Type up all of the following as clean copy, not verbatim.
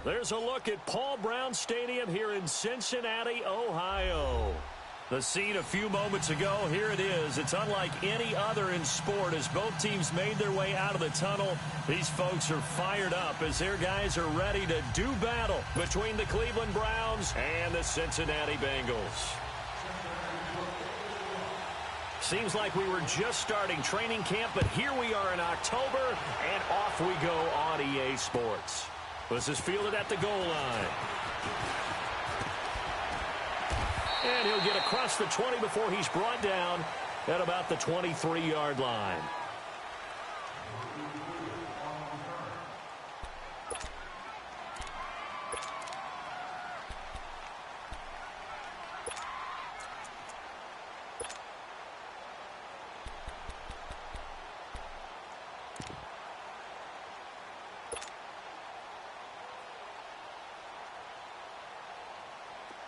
There's a look at Paul Brown Stadium here in Cincinnati, Ohio. The scene a few moments ago, here it is. It's unlike any other in sport as both teams made their way out of the tunnel. These folks are fired up as their guys are ready to do battle between the Cleveland Browns and the Cincinnati Bengals. Seems like we were just starting training camp, but here we are in October, and off we go on EA Sports. This is fielded at the goal line. And he'll get across the 20 before he's brought down at about the 23-yard line.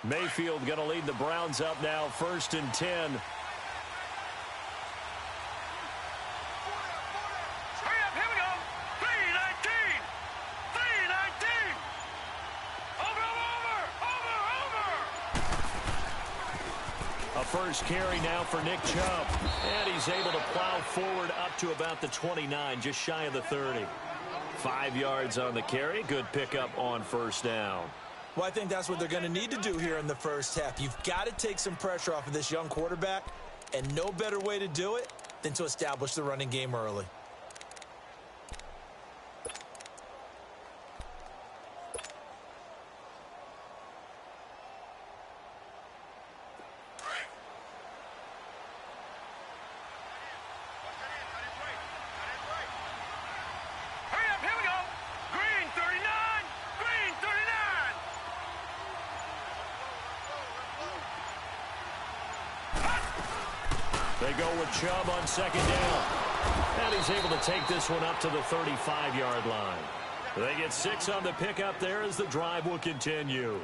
Mayfield going to lead the Browns up now, 1st and 10. Hurry up, here we go. 3-19. 3-19. Over. A first carry now for Nick Chubb. And he's able to plow forward up to about the 29, just shy of the 30. 5 yards on the carry. Good pickup on first down. Well, I think that's what they're going to need to do here in the first half. You've got to take some pressure off of this young quarterback, and no better way to do it than to establish the running game early. They go with Chubb on 2nd down. And he's able to take this one up to the 35-yard line. They get 6 on the pickup there as the drive will continue.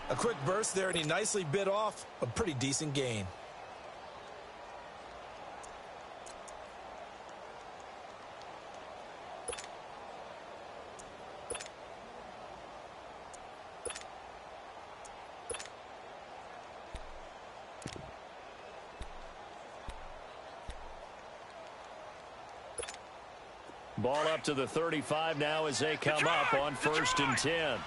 A quick burst there, and he nicely bit off a pretty decent gain. Ball up to the 35 now as they come up on 1st and 10.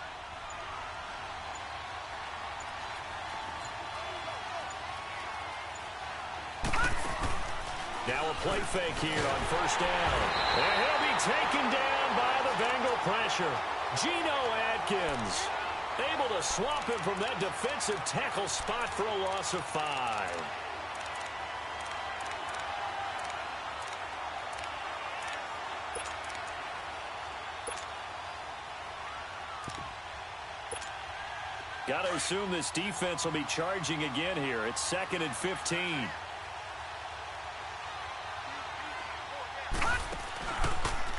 Now a play fake here on 1st down. And he'll be taken down by the Bengal pressure. Geno Atkins able to swamp him from that defensive tackle spot for a loss of 5. Got to assume this defense will be charging again here. It's 2nd and 15.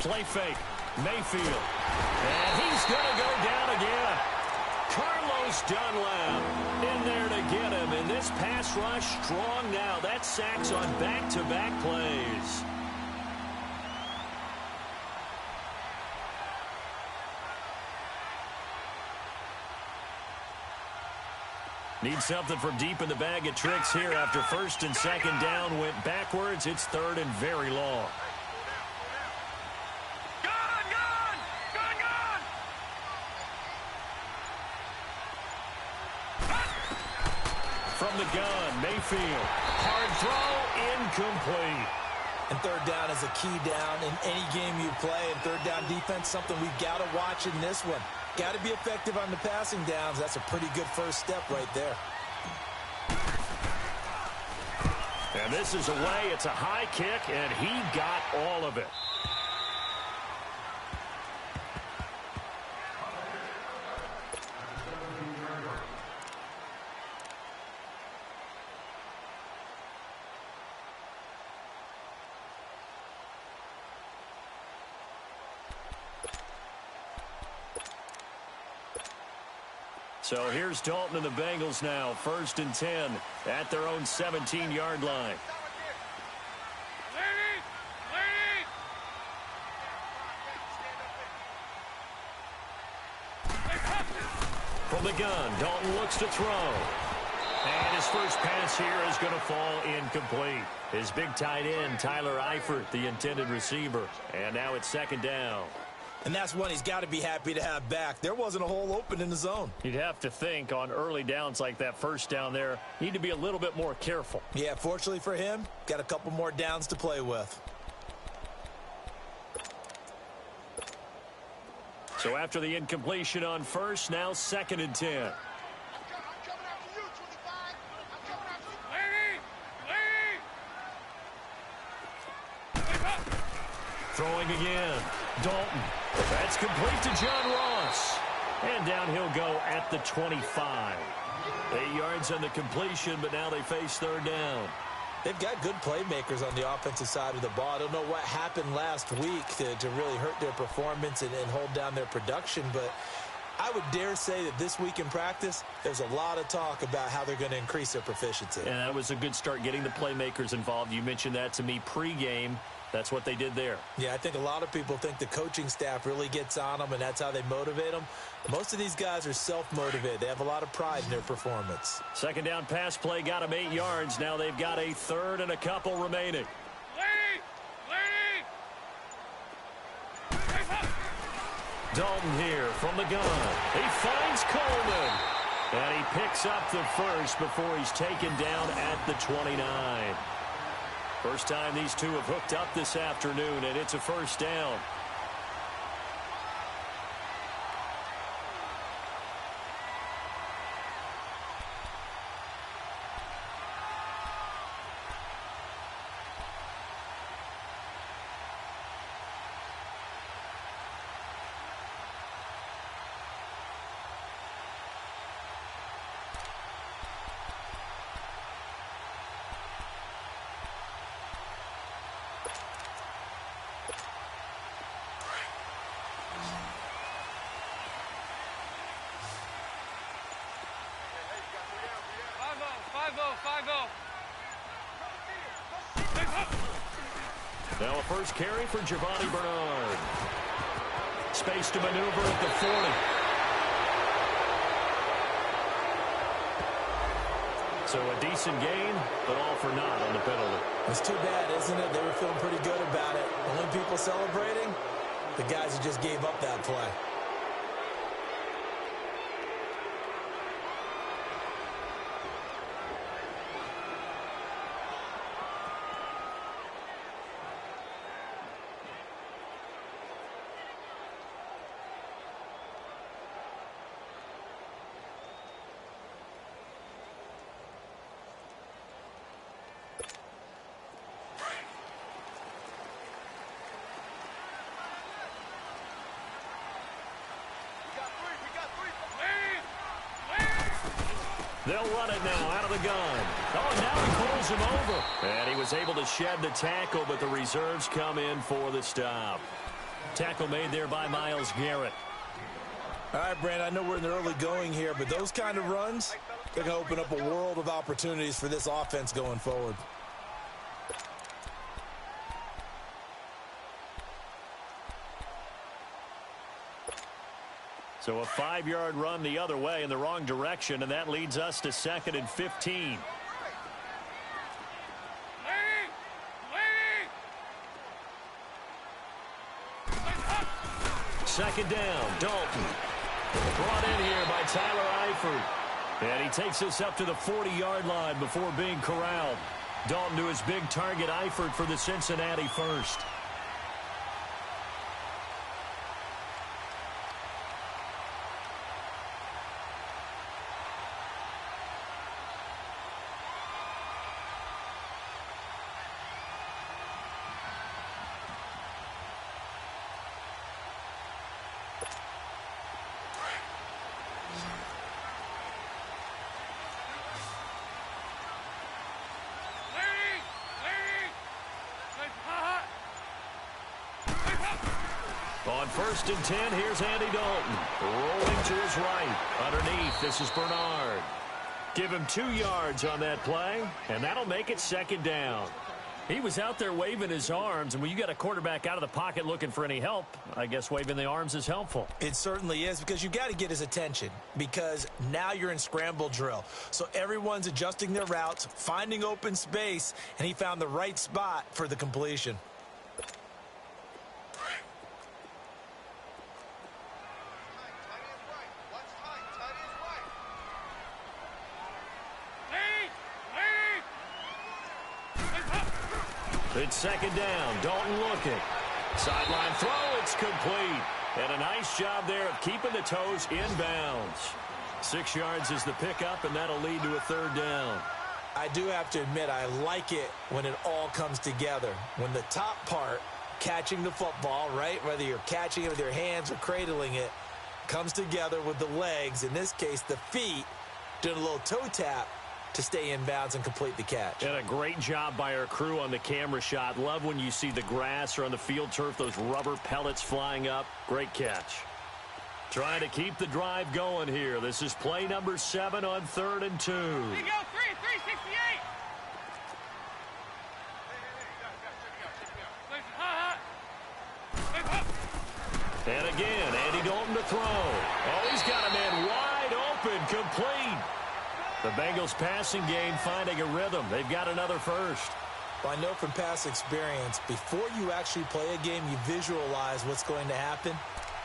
Play fake. Mayfield. And he's going to go down again. Carlos Dunlap in there to get him. And this pass rush strong now. That's sacks on back-to-back plays. Need something from deep in the bag of tricks here after 1st and 2nd down went backwards. It's 3rd and very long. From the gun, Mayfield. Hard throw, incomplete. And 3rd down is a key down in any game you play. And 3rd down defense, something we've got to watch in this one. Got to be effective on the passing downs. That's a pretty good first step right there. And this is away. It's a high kick, and he got all of it. So here's Dalton and the Bengals now, 1st and 10 at their own 17-yard line. From the gun, Dalton looks to throw. And his first pass here is going to fall incomplete. His big tight end, Tyler Eifert, the intended receiver. And now it's second down. And that's one he's got to be happy to have back. There wasn't a hole open in the zone. You'd have to think on early downs like that first down there, need to be a little bit more careful. Yeah, fortunately for him, got a couple more downs to play with. So after the incompletion on first, now 2nd and 10. Throwing again. Dalton. That's complete to John Ross. And down he'll go at the 25. 8 yards on the completion, but now they face third down. They've got good playmakers on the offensive side of the ball. I don't know what happened last week to really hurt their performance and hold down their production, but I would dare say that this week in practice, there's a lot of talk about how they're going to increase their proficiency. And that was a good start getting the playmakers involved. You mentioned that to me pregame. That's what they did there. Yeah, I think a lot of people think the coaching staff really gets on them, and that's how they motivate them. Most of these guys are self-motivated. They have a lot of pride in their performance. Second down pass play got them 8 yards. Now they've got a third and a couple remaining. Dalton here from the gun. He finds Coleman. And he picks up the first before he's taken down at the 29. First time these two have hooked up this afternoon, and it's a first down. Now a first carry for Giovanni Bernard. Space to maneuver at the 40. So a decent gain, but all for naught on the penalty. It's too bad, isn't it? They were feeling pretty good about it. Only people celebrating, the guys who just gave up that play. They'll run it now out of the gun. Oh, now he pulls him over. And he was able to shed the tackle, but the reserves come in for the stop. Tackle made there by Myles Garrett. All right, Brandon, I know we're in the early going here, but those kind of runs, they're going to open up a world of opportunities for this offense going forward. So a 5-yard run the other way in the wrong direction, and that leads us to 2nd and 15. Second down, Dalton. Brought in here by Tyler Eifert. And he takes us up to the 40-yard line before being corralled. Dalton to his big target, Eifert, for the Cincinnati first. On 1st and 10, here's Andy Dalton. Rolling to his right. Underneath, this is Bernard. Give him 2 yards on that play, and that'll make it 2nd down. He was out there waving his arms, and when you got a quarterback out of the pocket looking for any help, I guess waving the arms is helpful. It certainly is, because you got to get his attention, because now you're in scramble drill. So everyone's adjusting their routes, finding open space, and he found the right spot for the completion. It's second down. Dalton looking. Sideline throw. It's complete. And a nice job there of keeping the toes in bounds. 6 yards is the pickup, and that'll lead to a third down. I do have to admit, I like it when it all comes together. When the top part, catching the football, right, whether you're catching it with your hands or cradling it, comes together with the legs, in this case the feet, doing a little toe tap to stay in bounds and complete the catch. And a great job by our crew on the camera shot. Love when you see the grass or on the field turf, those rubber pellets flying up. Great catch. Trying to keep the drive going here. This is play number 7 on 3rd and 2. Here you go, 368. And again, Andy Dalton to throw. Oh, he's got a man wide open, complete. The Bengals passing game finding a rhythm. They've got another first. Well, I know from past experience, before you actually play a game, you visualize what's going to happen.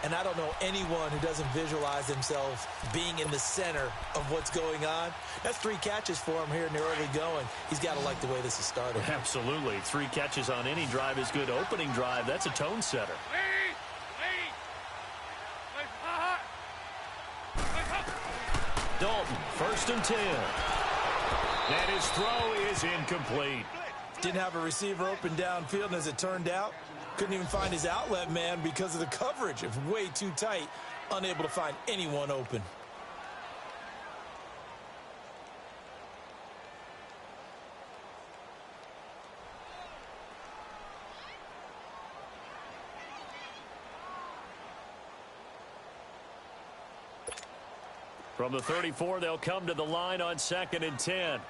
And I don't know anyone who doesn't visualize themselves being in the center of what's going on. That's 3 catches for him here in the early going. He's got to like the way this is started. Absolutely. 3 catches on any drive is good. Opening drive, that's a tone setter. Dalton, 1st and 10. And his throw is incomplete. Didn't have a receiver open downfield, and as it turned out, couldn't even find his outlet man because of the coverage. It was way too tight, unable to find anyone open. From the 34, they'll come to the line on 2nd and 10.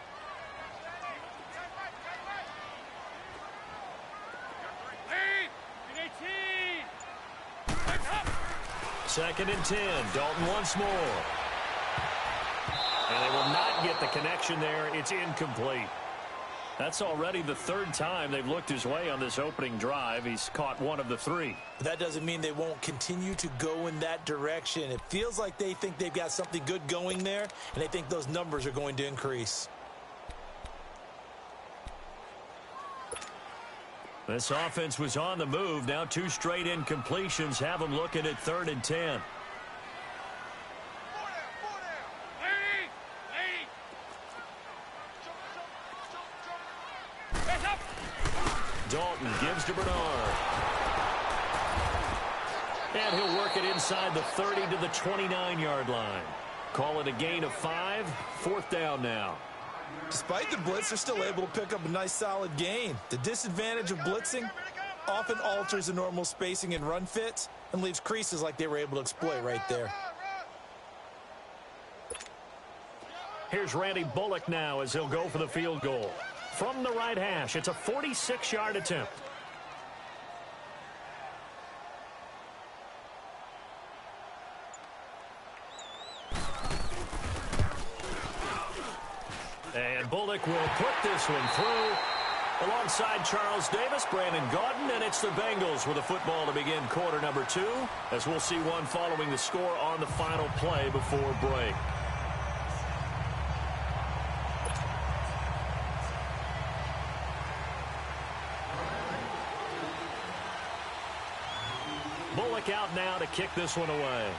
Second and 10. Dalton once more. And they will not get the connection there. It's incomplete. That's already the 3rd time they've looked his way on this opening drive. He's caught 1 of the 3. That doesn't mean they won't continue to go in that direction. It feels like they think they've got something good going there, and they think those numbers are going to increase. This offense was on the move. Now 2 straight incompletions have them looking at 3rd and 10. Dalton gives to Bernard. And he'll work it inside the 30 to the 29-yard line. Call it a gain of 5. 4th down now. Despite the blitz, they're still able to pick up a nice solid gain. The disadvantage of blitzing often alters the normal spacing and run fits and leaves creases like they were able to exploit right there. Here's Randy Bullock now as he'll go for the field goal. From the right hash, it's a 46-yard attempt. And Bullock will put this one through alongside Charles Davis, Brandon Gaudin, and it's the Bengals with a football to begin quarter number 2, as we'll see one following the score on the final play before break. Bullock out now to kick this one away.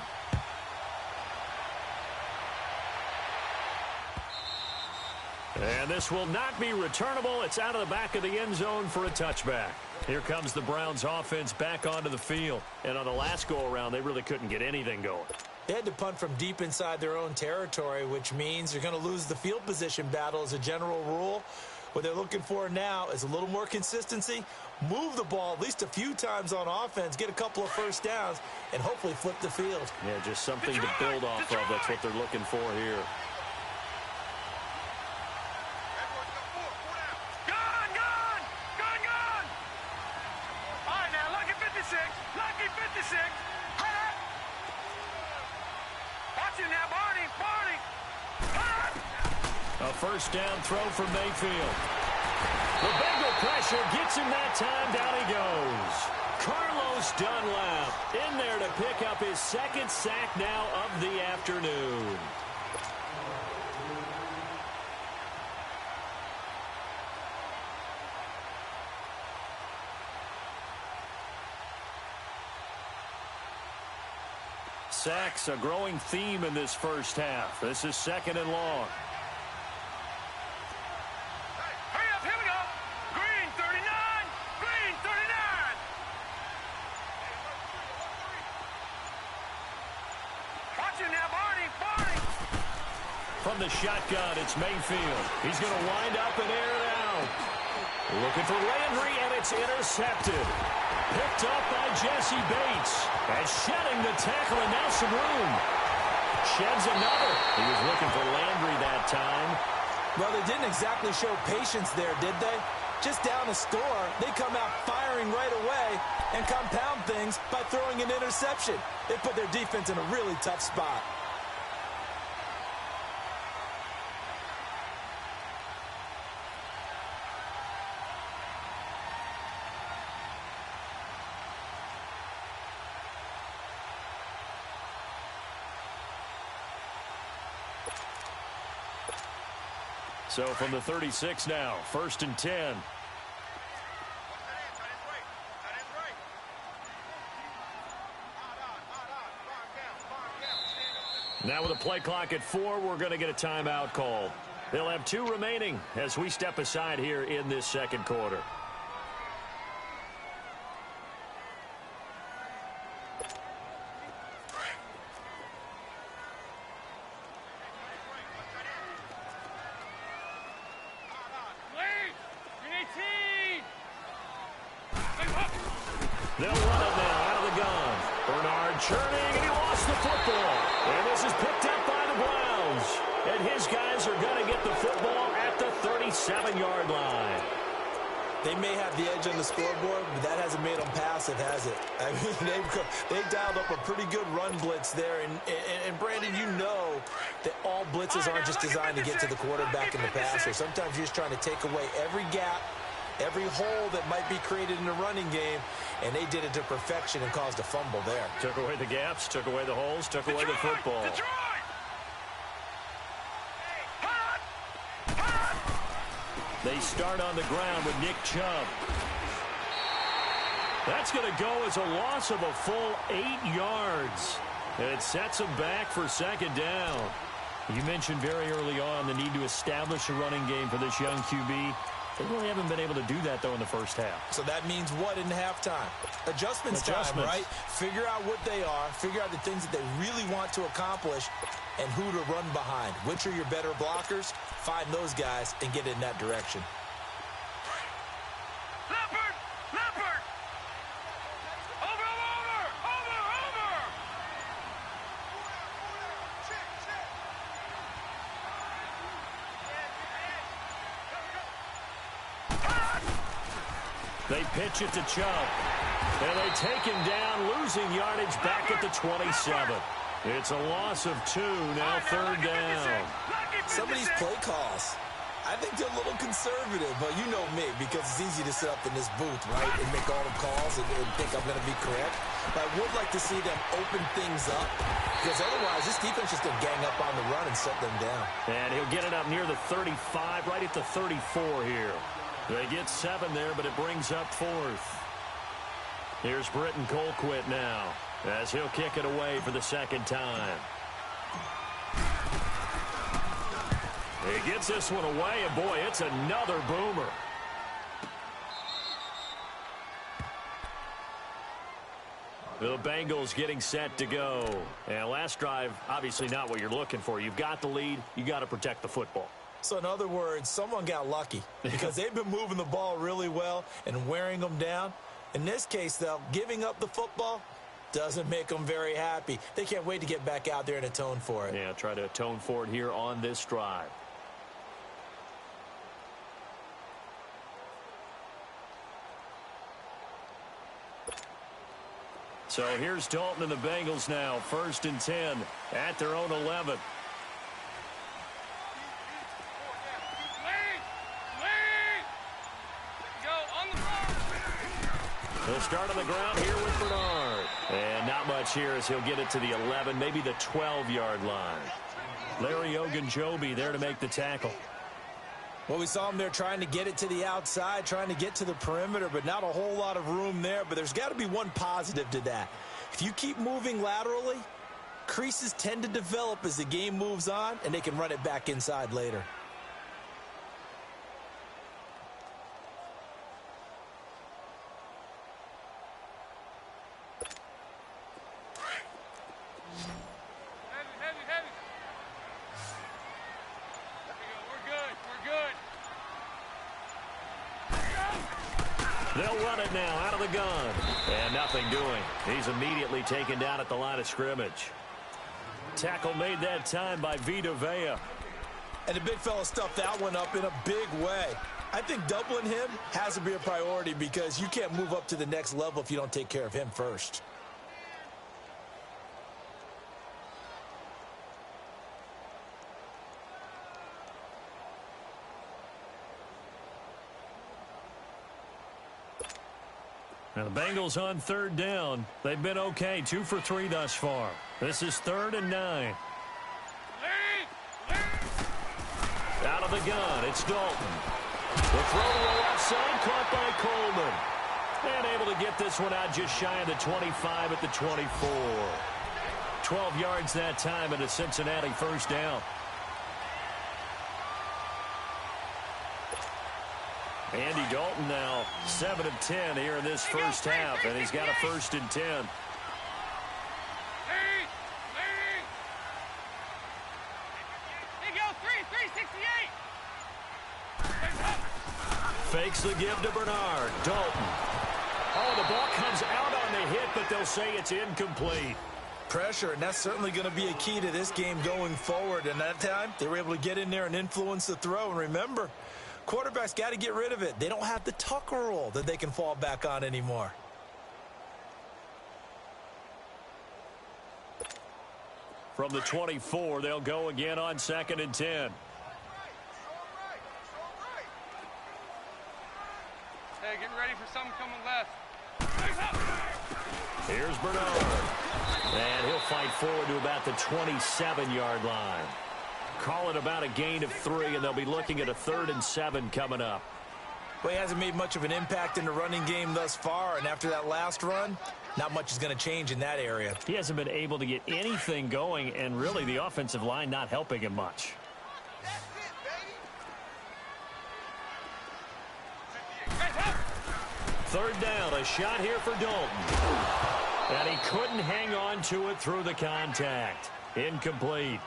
And this will not be returnable. It's out of the back of the end zone for a touchback. Here comes the Browns offense back onto the field. And on the last go-around, they really couldn't get anything going. They had to punt from deep inside their own territory, which means you're going to lose the field position battle as a general rule. What they're looking for now is a little more consistency, move the ball at least a few times on offense, get a couple of first downs, and hopefully flip the field. Yeah, just something to build off of. That's what they're looking for here. Gone! A first down throw for Mayfield. The Bengal pressure gets him that time. Down he goes. Carlos Dunlap in there to pick up his second sack now of the afternoon. Sacks, a growing theme in this first half. This is second and long. Hurry up, here we go. Green 39. Green 39. Watch it now, Barney. Barney. From the shotgun, it's Mayfield. He's going to wind up and air it out. Looking for Landry, and it's intercepted. Picked up by Jesse Bates. And shedding the tackle, and now some room. Sheds another. He was looking for Landry that time. Well, they didn't exactly show patience there, did they? Just down a score, they come out firing right away and compound things by throwing an interception. They put their defense in a really tough spot. So from the 36 now, first and 10. Now with a play clock at 4, we're going to get a timeout called. They'll have 2 remaining as we step aside here in this second quarter. They'll run it now out of the gun. Bernard churning, and he lost the football. And this is picked up by the Browns. And his guys are going to get the football at the 37-yard line. They may have the edge on the scoreboard, but that hasn't made them passive, has it? I mean, they dialed up a pretty good run blitz there. And Brandon, you know that all blitzes aren't just designed to get to the quarterback and the passer. Sometimes you're just trying to take away every gap, every hole that might be created in the running game, and they did it to perfection and caused a fumble there. Took away the gaps, took away the holes, took away the football. They start on the ground with Nick Chubb. That's going to go as a loss of a full 8 yards. And it sets them back for second down. You mentioned very early on the need to establish a running game for this young QB. They really haven't been able to do that, though, in the first half. So that means what in halftime? Adjustments time, right? Figure out what they are, figure out the things that they really want to accomplish, and who to run behind. Which are your better blockers? Find those guys and get in that direction. Leopard! Leopard! Over! They pitch it to Chubb. And they take him down, losing yardage back at the 27. It's a loss of 2, now third down. Some of these play calls, I think they're a little conservative, but you know me, because it's easy to sit up in this booth, right, and make all the calls and think I'm going to be correct. But I would like to see them open things up, because otherwise this defense just going to gang up on the run and shut them down. And he'll get it up near the 35, right at the 34 here. They get 7 there, but it brings up 4th. Here's Britton Colquitt now, as he'll kick it away for the second time. He gets this one away, and boy, it's another boomer. The Bengals getting set to go. And last drive, obviously not what you're looking for. You've got the lead. You got to protect the football. So in other words, someone got lucky because they've been moving the ball really well and wearing them down. In this case, though, giving up the football doesn't make them very happy. They can't wait to get back out there and atone for it. Yeah, try to atone for it here on this drive. So here's Dalton and the Bengals now, first and 10 at their own 11. He'll start on the ground here with Bernard. And not much here as he'll get it to the 11, maybe the 12-yard line. Larry Ogunjobi there to make the tackle. Well, we saw him there trying to get it to the outside, trying to get to the perimeter, but not a whole lot of room there. But there's got to be one positive to that. If you keep moving laterally, creases tend to develop as the game moves on, and they can run it back inside later. They'll run it now out of the gun. And nothing doing. He's immediately taken down at the line of scrimmage. Tackle made that time by Vita Vea. And the big fella stuffed that one up in a big way. I think doubling him has to be a priority because you can't move up to the next level if you don't take care of him first. Now the Bengals on third down. They've been okay, 2 for 3 thus far. This is 3rd and 9. Out of the gun, it's Dalton. The throw to the left side, caught by Coleman. And able to get this one out just shy of the 25 at the 24. 12 yards that time and a Cincinnati first down. Andy Dalton now 7 of 10 here in this first half, and he's got a 1st and 10. Fakes the give to Bernard. Dalton. Oh, the ball comes out on the hit, but they'll say it's incomplete. Pressure, and that's certainly going to be a key to this game going forward. And that time, they were able to get in there and influence the throw. And remember, quarterbacks got to get rid of it. They don't have the Tucker rule that they can fall back on anymore. From the 24, they'll go again on 2nd and 10. Hey, get ready for something coming left. Here's Bernard. And he'll fight forward to about the 27-yard line. Call it about a gain of 3, and they'll be looking at a 3rd and 7 coming up. Well, he hasn't made much of an impact in the running game thus far, and after that last run, not much is going to change in that area. He hasn't been able to get anything going, and really the offensive line not helping him much. Third down, a shot here for Dalton. And he couldn't hang on to it through the contact. Incomplete.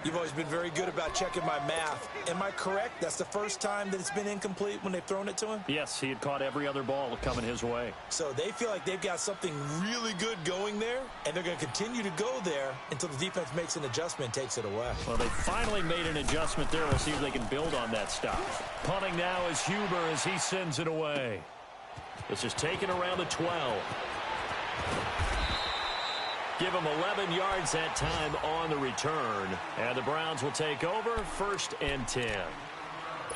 You've always been very good about checking my math. Am I correct? That's the first time that it's been incomplete when they've thrown it to him? Yes, he had caught every other ball coming his way. So they feel like they've got something really good going there, and they're going to continue to go there until the defense makes an adjustment and takes it away. Well, they finally made an adjustment there. We'll see if they can build on that stuff. Punting now is Huber as he sends it away. This is taken around the 12. Give him 11 yards that time on the return. And the Browns will take over 1st and 10.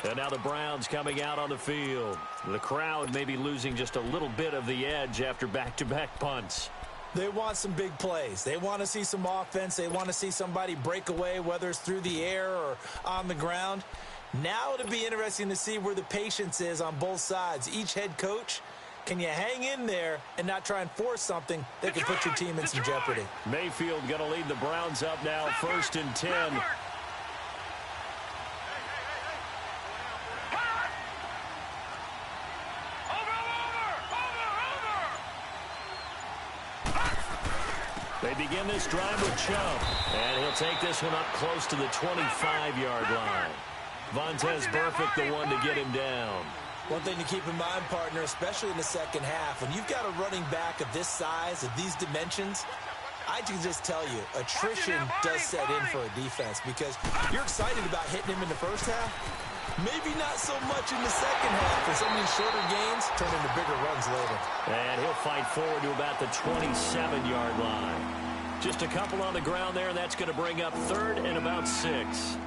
And now the Browns coming out on the field. The crowd may be losing just a little bit of the edge after back-to-back punts. They want some big plays. They want to see some offense. They want to see somebody break away, whether it's through the air or on the ground. Now it'll be interesting to see where the patience is on both sides. Each head coach, can you hang in there and not try and force something that could put your team in some jeopardy? Mayfield going to lead the Browns up now, 1st and 10. They begin this drive with Chubb, and he'll take this one up close to the 25-yard line. Vontez Burfict the one to get him down. One thing to keep in mind, partner, especially in the second half, when you've got a running back of this size, of these dimensions, I can just tell you, attrition does set in for a defense because you're excited about hitting him in the first half. Maybe not so much in the second half, and some of these shorter gains turn into bigger runs later. And he'll fight forward to about the 27-yard line. Just a couple on the ground there, and that's going to bring up 3rd and about 6.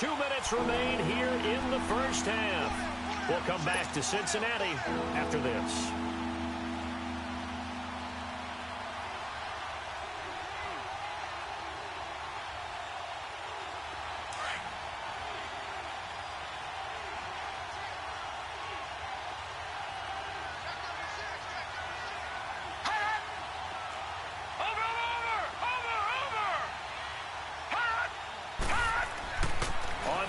2 minutes remain here in the first half. We'll come back to Cincinnati after this.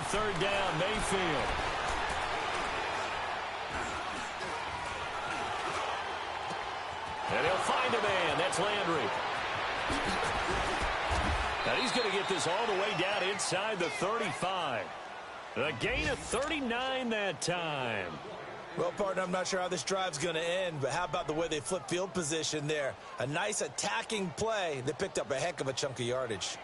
Third down, Mayfield. And he'll find a man. That's Landry. Now he's going to get this all the way down inside the 35. A gain of 39 that time. Well, partner, I'm not sure how this drive's going to end, but how about the way they flip field position there? A nice attacking play that picked up a heck of a chunk of yardage.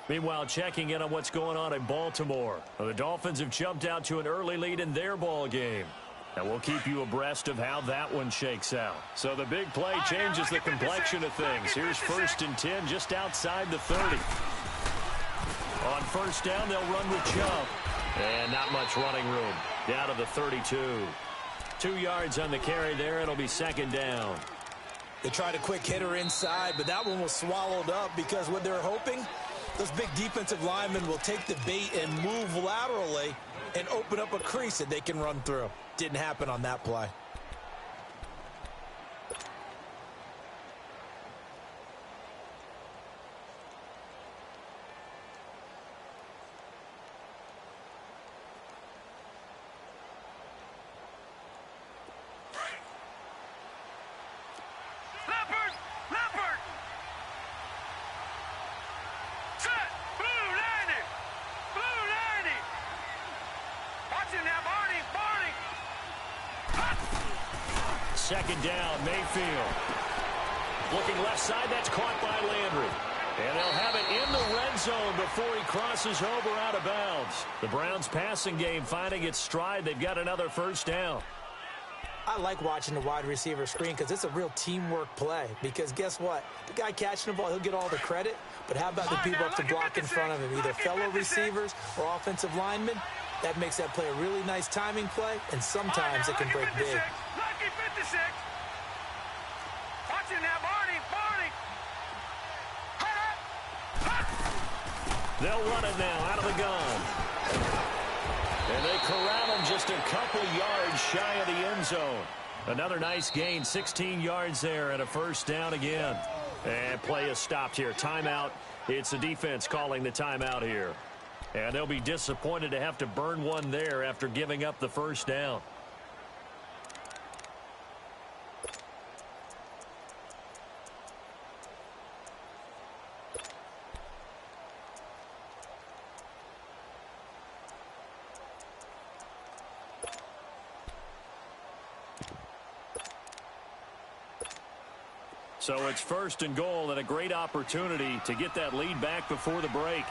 Meanwhile, checking in on what's going on in Baltimore. Well, the Dolphins have jumped out to an early lead in their ball game. And we'll keep you abreast of how that one shakes out. So the big play changes the complexion of things. Here's 1st and 10 just outside the 30. On first down, they'll run with Chubb. And not much running room. Down to the 32. 2 yards on the carry there. It'll be 2nd down. They tried a quick hitter inside, but that one was swallowed up because what they're hoping, those big defensive linemen will take the bait and move laterally and open up a crease that they can run through. Didn't happen on that play. Second down, Mayfield. Looking left side, that's caught by Landry. And they'll have it in the red zone before he crosses over out of bounds. The Browns passing game finding its stride. They've got another first down. I like watching the wide receiver screen because it's a real teamwork play. Because guess what? The guy catching the ball, he'll get all the credit. But how about the people up to block in front of him, either fellow receivers or offensive linemen? That makes that play a really nice timing play, and sometimes it can break big. Watching now, Barney. They'll run it now out of the gun. And they corral him just a couple yards shy of the end zone. Another nice gain, 16 yards there and a first down again. And play is stopped here. Timeout. It's the defense calling the timeout here. And they'll be disappointed to have to burn one there after giving up the first down. So it's 1st and goal and a great opportunity to get that lead back before the break.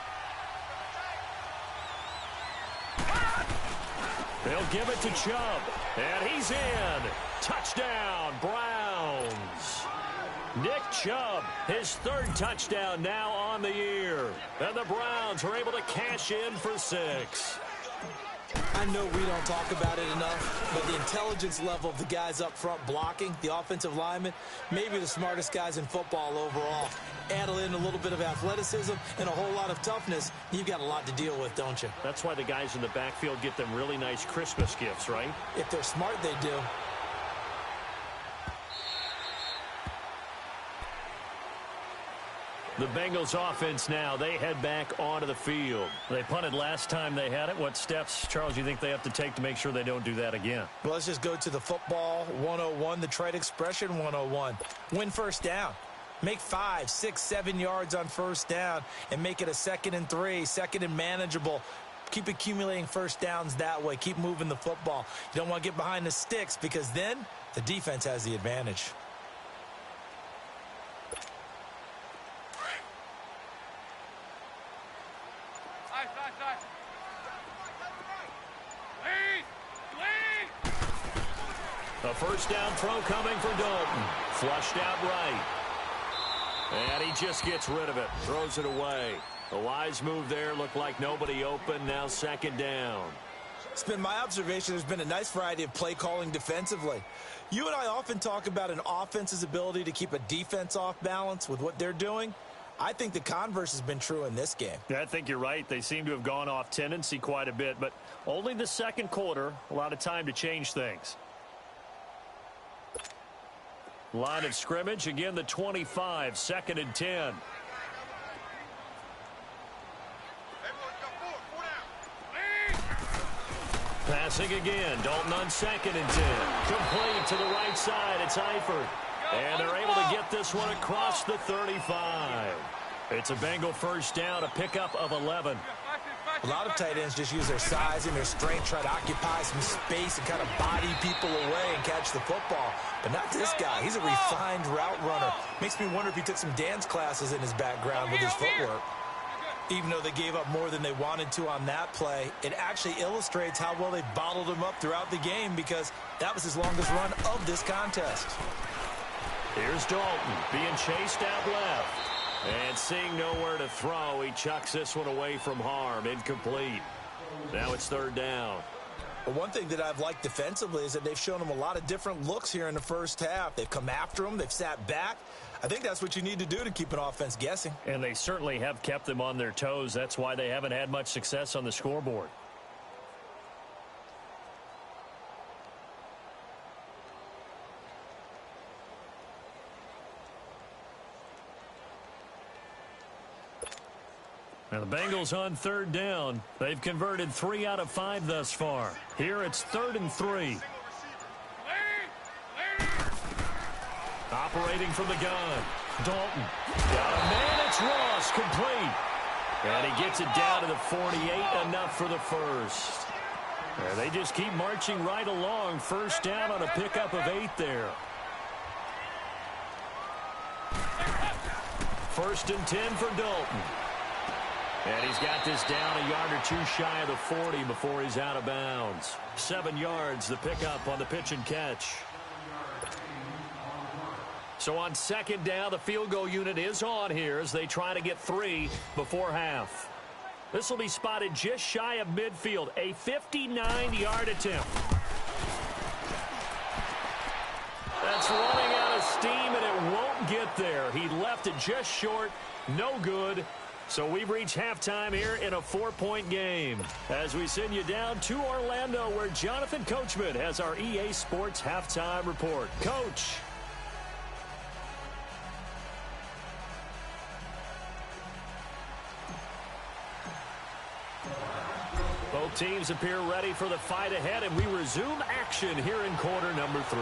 They'll give it to Chubb. And he's in. Touchdown, Browns. Nick Chubb, his 3rd touchdown now on the year. And the Browns are able to cash in for 6. I know we don't talk about it enough, but the intelligence level of the guys up front blocking, the offensive linemen, maybe the smartest guys in football overall. Add in a little bit of athleticism and a whole lot of toughness, you've got a lot to deal with, don't you? That's why the guys in the backfield get them really nice Christmas gifts, right? If they're smart, they do. The Bengals offense now, they head back onto the field. They punted last time they had it. What steps, Charles, do you think they have to take to make sure they don't do that again? Well, let's just go to the football 101, the trade expression 101. Win first down. Make 5, 6, 7 yards on first down and make it a 2nd and 3, 2nd and manageable. Keep accumulating first downs that way. Keep moving the football. You don't want to get behind the sticks because then the defense has the advantage. A first down throw coming for Dalton. Flushed out right. And he just gets rid of it. Throws it away. A wise move there. Looked like nobody open. Now second down. It's been my observation there's been a nice variety of play calling defensively. You and I often talk about an offense's ability to keep a defense off balance with what they're doing. I think the converse has been true in this game. Yeah, I think you're right. They seem to have gone off tendency quite a bit, but only the second quarter. A lot of time to change things. Line of scrimmage, again the 25, 2nd and 10. Passing again. Dalton on 2nd and 10. Complete to the right side. It's Eifert. And they're able to get this one across the 35. It's a Bengal first down, a pickup of 11. A lot of tight ends just use their size and their strength, try to occupy some space and kind of body people away and catch the football. But not this guy. He's a refined route runner. Makes me wonder if he took some dance classes in his background with his footwork. Even though they gave up more than they wanted to on that play, it actually illustrates how well they bottled him up throughout the game because that was his longest run of this contest. Here's Dalton being chased out left. And seeing nowhere to throw, he chucks this one away from harm. Incomplete. Now it's 3rd down. But one thing that I've liked defensively is that they've shown him a lot of different looks here in the first half. They've come after him. They've sat back. I think that's what you need to do to keep an offense guessing. And they certainly have kept them on their toes. That's why they haven't had much success on the scoreboard. Now the Bengals on 3rd down. They've converted 3 out of 5 thus far. Here it's 3rd and 3. Operating from the gun. Dalton. Got a man. It's Ross. Complete. And he gets it down to the 48. Enough for the first. And they just keep marching right along. First down on a pickup of 8 there. 1st and 10 for Dalton. And he's got this down a yard or 2 shy of the 40 before he's out of bounds. 7 yards, the pickup on the pitch and catch. So on 2nd down, the field goal unit is on here as they try to get 3 before half. This will be spotted just shy of midfield. A 59-yard attempt. That's running out of steam, and it won't get there. He left it just short. No good. So we've reached halftime here in a 4-point game as we send you down to Orlando where Jonathan Coachman has our EA Sports halftime report. Coach. Both teams appear ready for the fight ahead, and we resume action here in quarter number 3.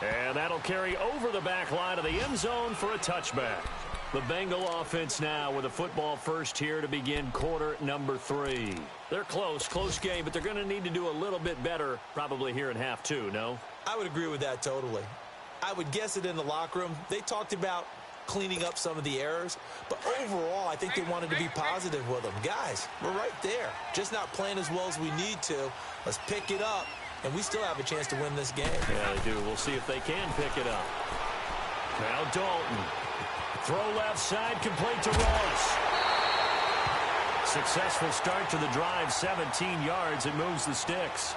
And that'll carry over the back line of the end zone for a touchback. The Bengal offense now with a football first here to begin quarter number 3. They're close game, but they're going to need to do a little bit better probably here in half 2, no? I would agree with that totally. I would guess it in the locker room. They talked about cleaning up some of the errors, but overall I think they wanted to be positive with them. Guys, we're right there. Just not playing as well as we need to. Let's pick it up, and we still have a chance to win this game. Yeah, they do. We'll see if they can pick it up. Now Dalton. Throw left side, complete to Ross. Successful start to the drive, 17 yards. It moves the sticks.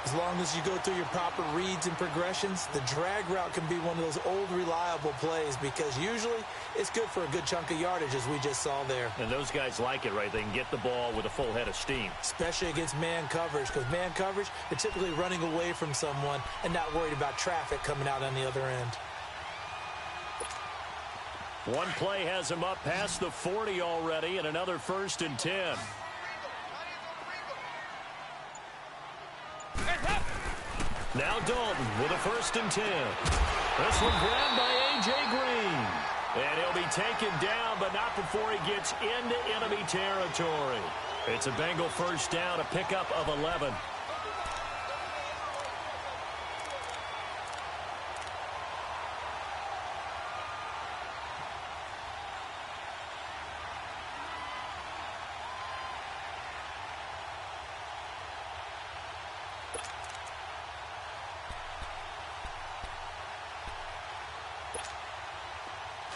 As long as you go through your proper reads and progressions, the drag route can be one of those old reliable plays because usually it's good for a good chunk of yardage as we just saw there. And those guys like it, right? They can get the ball with a full head of steam. Especially against man coverage because man coverage, they're typically running away from someone and not worried about traffic coming out on the other end. One play has him up past the 40 already, and another 1st and 10. Now Dalton with a 1st and 10. This one grabbed by A.J. Green. And he'll be taken down, but not before he gets into enemy territory. It's a Bengal first down, a pickup of 11.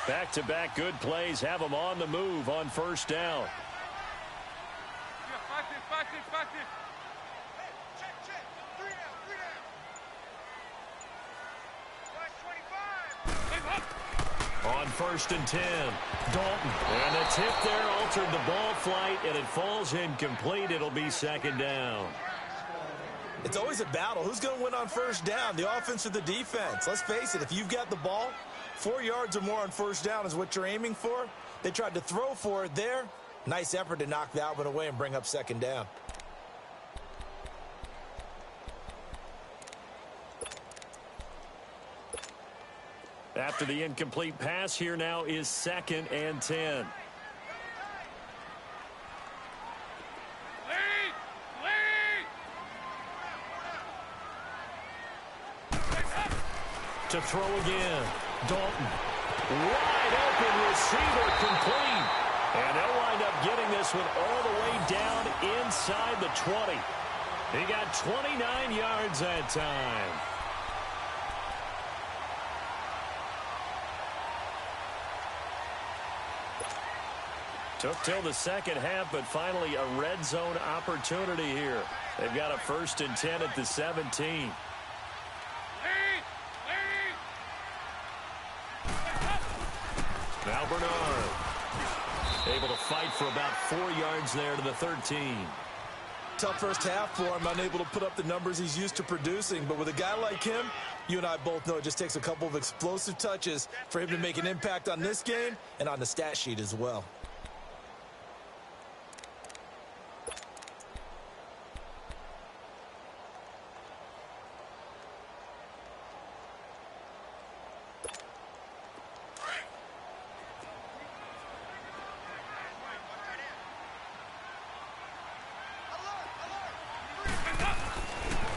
Back-to-back good plays have them on the move on first down. On first and 10, Dalton. And the tip there altered the ball flight, and it falls incomplete. It'll be second down. It's always a battle. Who's going to win on first down, the offense or the defense? Let's face it, if you've got the ball, 4 yards or more on first down is what you're aiming for. They tried to throw for it there. Nice effort to knock that one away and bring up second down. After the incomplete pass, here now is second and 10. To throw again, Dalton. Wide open receiver, complete. And they'll wind up getting this one all the way down inside the 20. He got 29 yards that time. Took till the second half, but finally a red zone opportunity here. They've got a first and 10 at the 17. Now Bernard able to fight for about 4 yards there to the 13. Tough first half for him, unable to put up the numbers he's used to producing. But with a guy like him, you and I both know it just takes a couple of explosive touches for him to make an impact on this game and on the stat sheet as well.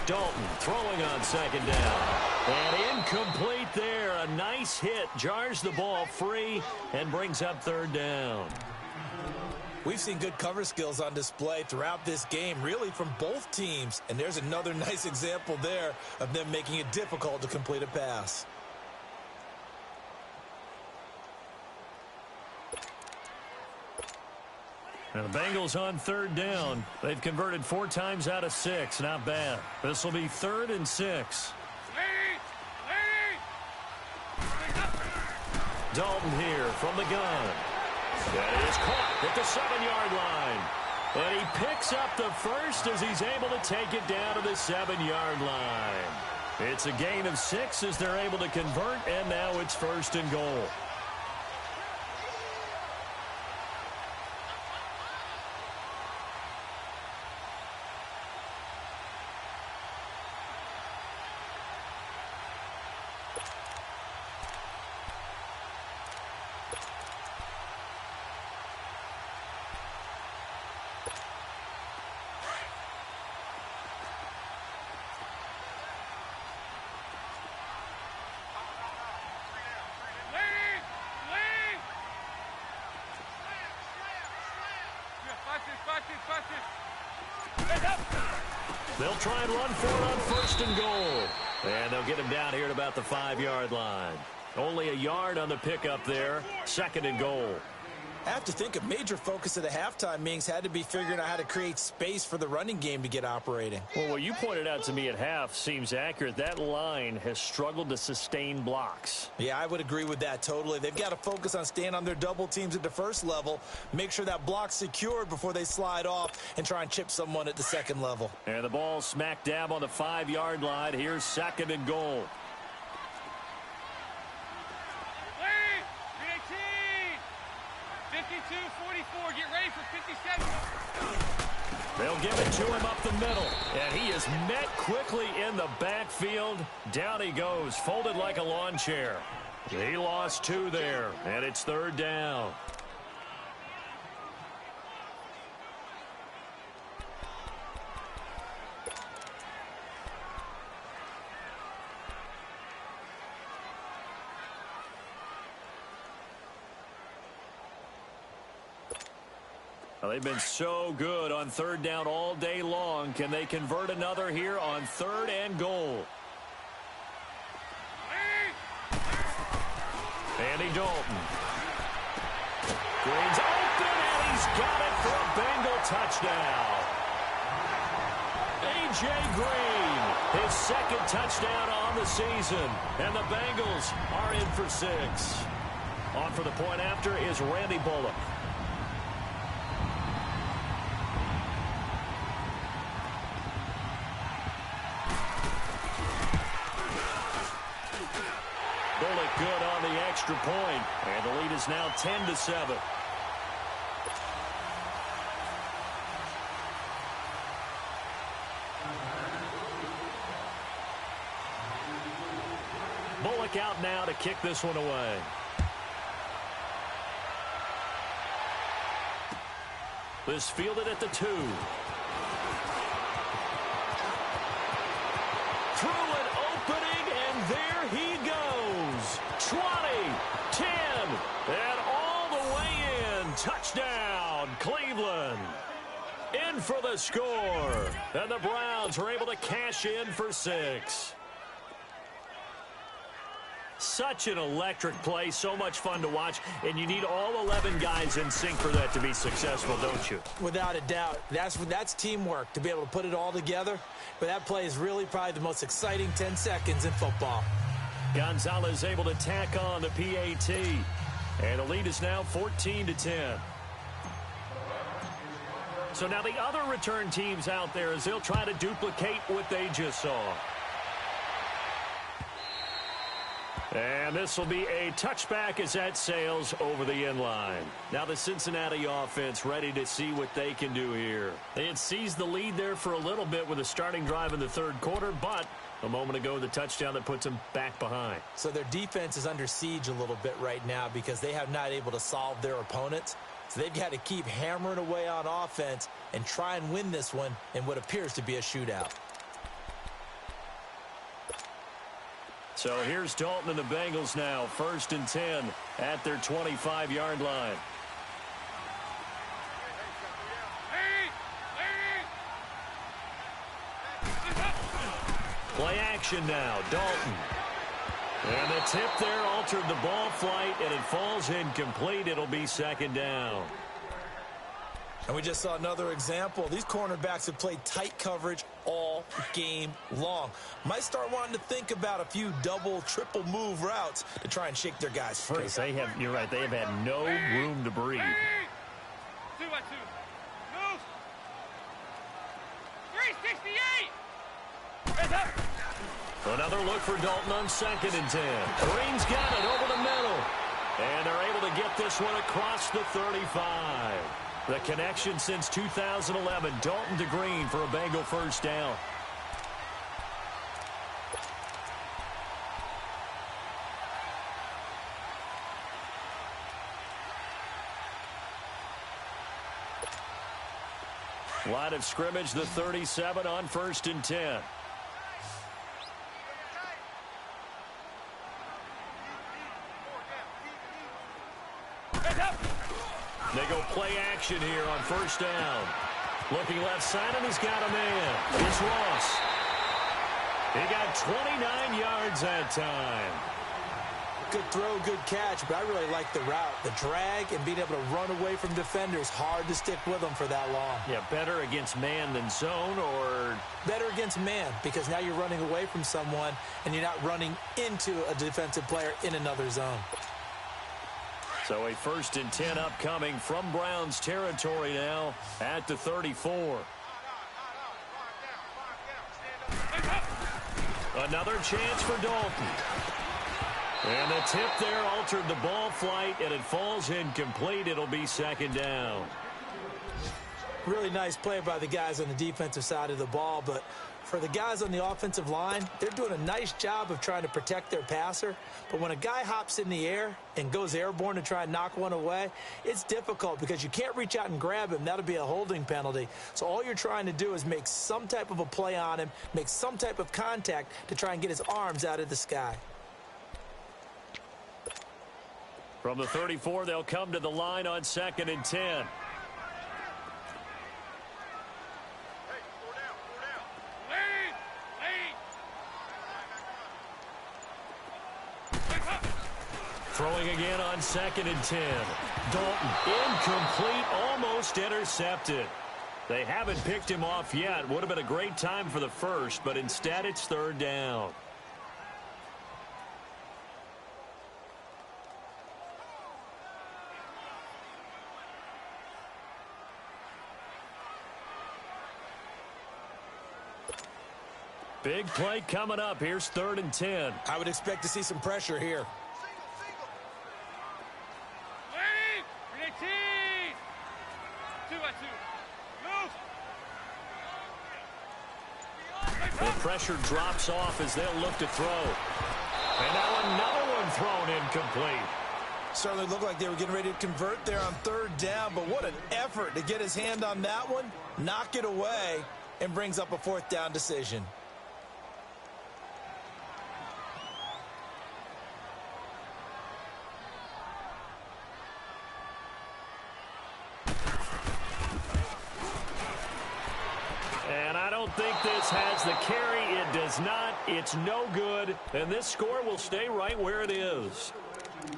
Dalton throwing on second down. And incomplete there. A nice hit. Jars the ball free and brings up third down. We've seen good cover skills on display throughout this game, really from both teams. And there's another nice example there of them making it difficult to complete a pass. And the Bengals on third down. They've converted 4 times out of 6. Not bad. This will be 3rd and 6. Dalton here from the gun. That is caught at the 7-yard line. And he picks up the first as he's able to take it down to the 7-yard line. It's a gain of 6 as they're able to convert, and now it's 1st and goal. They'll try and run for it on 1st and goal. And they'll get him down here at about the 5-yard line. Only a yard on the pickup there. 2nd and goal. I have to think a major focus of the halftime meetings had to be figuring out how to create space for the running game to get operating. Well, what you pointed out to me at half seems accurate. That line has struggled to sustain blocks. Yeah, I would agree with that totally. They've got to focus on staying on their double teams at the first level, make sure that block's secured before they slide off and try and chip someone at the second level. And the ball smack dab on the 5-yard line. Here's 2nd and goal. Get ready for 57. They'll give it to him up the middle. And he is met quickly in the backfield. Down he goes, folded like a lawn chair. He lost 2 there, and it's 3rd down. Well, they've been so good on 3rd down all day long. Can they convert another here on 3rd and goal? Andy Dalton. Green's open, and he's got it for a Bengal touchdown. A.J. Green, his second touchdown on the season, and the Bengals are in for 6. On for the point after is Randy Bullock. Bullock good on the extra point, and the lead is now 10-7. Bullock out now to kick this one away. This fielded at the 2. Through an opening, and there he goes. 20, 10, and all the way in. Touchdown, Cleveland. In for the score. And the Browns are able to cash in for 6. Such an electric play, so much fun to watch, and you need all 11 guys in sync for that to be successful, don't you? Without a doubt. That's teamwork, to be able to put it all together. But that play is really probably the most exciting 10 seconds in football. Gonzalez able to tack on the PAT, and the lead is now 14-10. So now the other return teams out there as they'll try to duplicate what they just saw. And this will be a touchback as that sails over the end line. Now the Cincinnati offense ready to see what they can do here. They had seized the lead there for a little bit with a starting drive in the third quarter, but a moment ago the touchdown that puts them back behind. So their defense is under siege a little bit right now because they have not able to solve their opponents. So they've got to keep hammering away on offense and try and win this one in what appears to be a shootout. So here's Dalton and the Bengals now, 1st and 10 at their 25-yard line. Play action now, Dalton. And the tip there altered the ball flight, and it falls incomplete. It'll be 2nd down. And we just saw another example. These cornerbacks have played tight coverage all game long. Might start wanting to think about a few double, triple move routes to try and shake their guys free. You're right, they have had no room to breathe. 2 by 2. Move. 368. Another look for Dalton on 2nd and 10. Green's got it over the middle. And they're able to get this one across the 35. The connection since 2011. Dalton to Green for a Bengal 1st down. Line of scrimmage, the 37 on 1st and 10. They go play action here on 1st down. Looking left side, and he's got a man. It's Ross. He got 29 yards that time. Good throw, good catch, but I really like the route. The drag and being able to run away from defenders, hard to stick with them for that long. Yeah, better against man than zone, or? Better against man, because now you're running away from someone, and you're not running into a defensive player in another zone. So a 1st and 10 upcoming from Browns territory now at the 34. Another chance for Dalton. And the tip there altered the ball flight, and it falls incomplete. It'll be 2nd down. Really nice play by the guys on the defensive side of the ball, but for the guys on the offensive line, they're doing a nice job of trying to protect their passer. But when a guy hops in the air and goes airborne to try and knock one away, it's difficult because you can't reach out and grab him. That'll be a holding penalty. So all you're trying to do is make some type of a play on him, make some type of contact to try and get his arms out of the sky. From the 34, they'll come to the line on 2nd and 10. Throwing again on 2nd and 10. Dalton, incomplete, almost intercepted. They haven't picked him off yet. Would have been a great time for the first, but instead it's 3rd down. Big play coming up. Here's 3rd and 10. I would expect to see some pressure here. The pressure drops off as they'll look to throw. And now another one thrown incomplete. Certainly looked like they were getting ready to convert there on 3rd down, but what an effort to get his hand on that one, knock it away, and brings up a 4th down decision. I don't think this has the carry. It does not. It's no good. And this score will stay right where it is.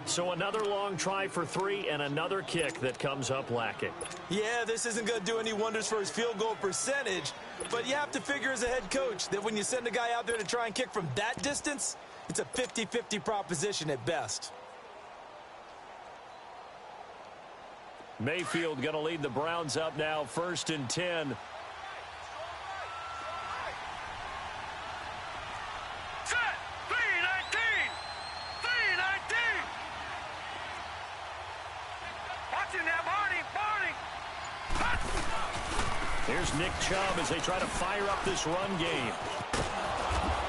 So another long try for 3 and another kick that comes up lacking. Yeah, this isn't going to do any wonders for his field goal percentage, but you have to figure as a head coach that when you send a guy out there to try and kick from that distance, it's a 50-50 proposition at best. Mayfield going to lead the Browns up now, 1st and 10. Here's Nick Chubb as they try to fire up this run game.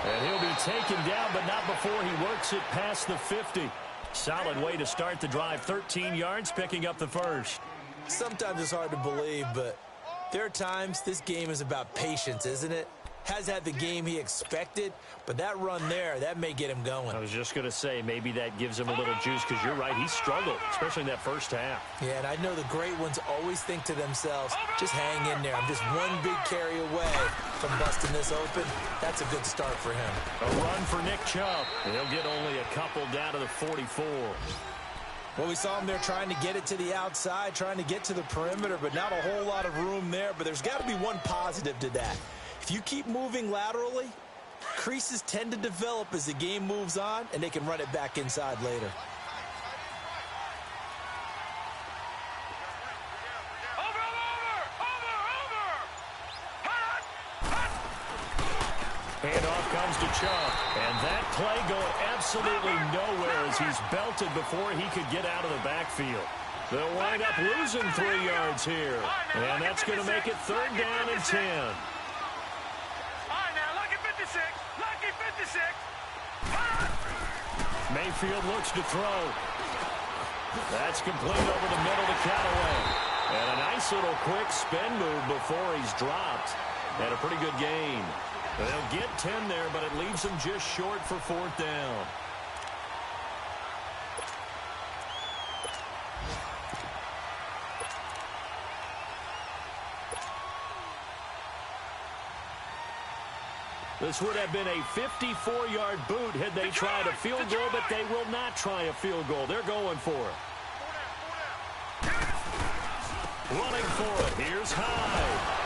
And he'll be taken down, but not before he works it past the 50. Solid way to start the drive. 13 yards, picking up the first. Sometimes it's hard to believe, but there are times this game is about patience, isn't it? Has had the game he expected, but that run there, that may get him going. I was just going to say, maybe that gives him a little juice, because you're right, he struggled, especially in that first half. Yeah, and I know the great ones always think to themselves, just hang in there. I'm just one big carry away from busting this open. That's a good start for him. A run for Nick Chubb. He'll get only a couple down to the 44. Well, we saw him there trying to get it to the outside, trying to get to the perimeter, but not a whole lot of room there. But there's got to be one positive to that. If you keep moving laterally, creases tend to develop as the game moves on, and they can run it back inside later. Handoff comes to Chubb. And that play going absolutely nowhere as he's belted before he could get out of the backfield. They'll wind up losing 3 yards here. And that's going to make it 3rd down and 10. Mayfield looks to throw. That's complete over the middle to Callaway. And a nice little quick spin move before he's dropped. And a pretty good gain. They'll get 10 there, but it leaves them just short for 4th down. This would have been a 54-yard boot had they tried a field goal, but they will not try a field goal. They're going for it. Running for it. Here's Hyde.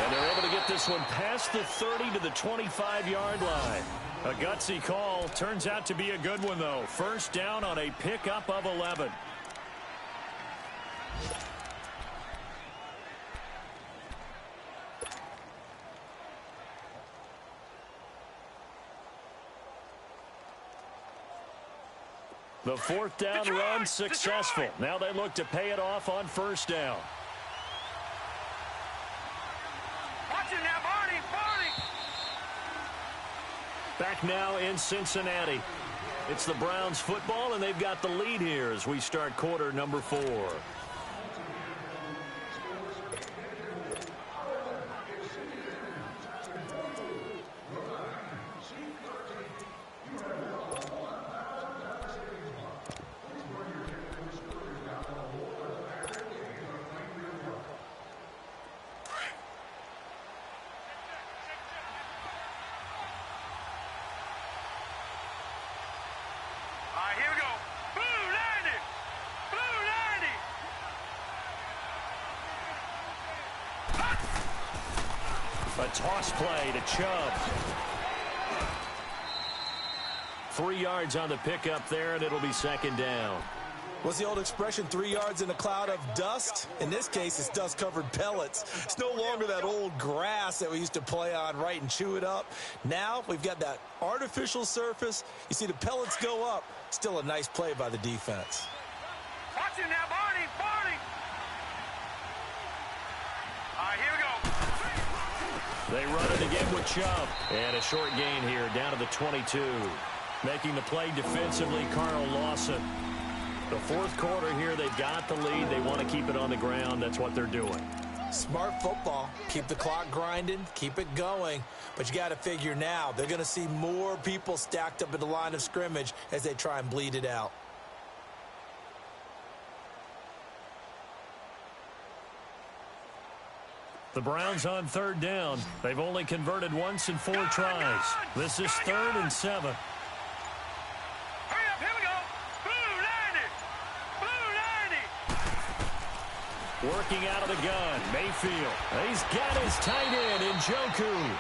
And they're able to get this one past the 30 to the 25-yard line. A gutsy call. Turns out to be a good one, though. 1st down on a pickup of 11. The 4th down run successful. Now they look to pay it off on 1st down. Watch it now, Barney. Back now in Cincinnati. It's the Browns football, and they've got the lead here as we start quarter number 4. Here we go. A toss play to Chubb. 3 yards on the pickup there, and it'll be second down. What's the old expression, 3 yards in a cloud of dust? In this case, it's dust-covered pellets. It's no longer that old grass that we used to play on, right, and chew it up. Now we've got that artificial surface. You see the pellets go up. Still a nice play by the defense. Watch him now, Barney, Barney. All right, here we go. They run it again with Chubb. And a short gain here, down to the 22. Making the play defensively, Carl Lawson. The fourth quarter here, they've got the lead. They want to keep it on the ground. That's what they're doing. Smart football. Keep the clock grinding. Keep it going. But you got to figure now, they're going to see more people stacked up at the line of scrimmage as they try and bleed it out. The Browns on third down. They've only converted once in 4 tries. This is 3rd and 7. Hurry up, here we go. Blue 90. Blue 90. Working out of the gun, Mayfield. He's got his tight end in Gywu.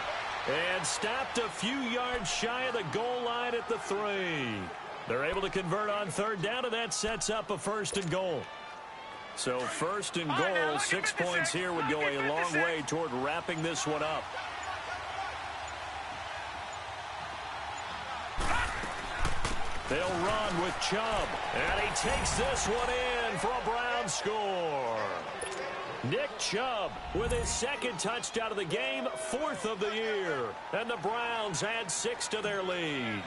And stopped a few yards shy of the goal line at the 3. They're able to convert on third down, and that sets up a 1st and goal. So 1st and goal, 6 points here would go a long way toward wrapping this one up. They'll run with Chubb, and he takes this one in for a Brown score. Nick Chubb with his 2nd touchdown of the game, 4th of the year. And the Browns add 6 to their lead.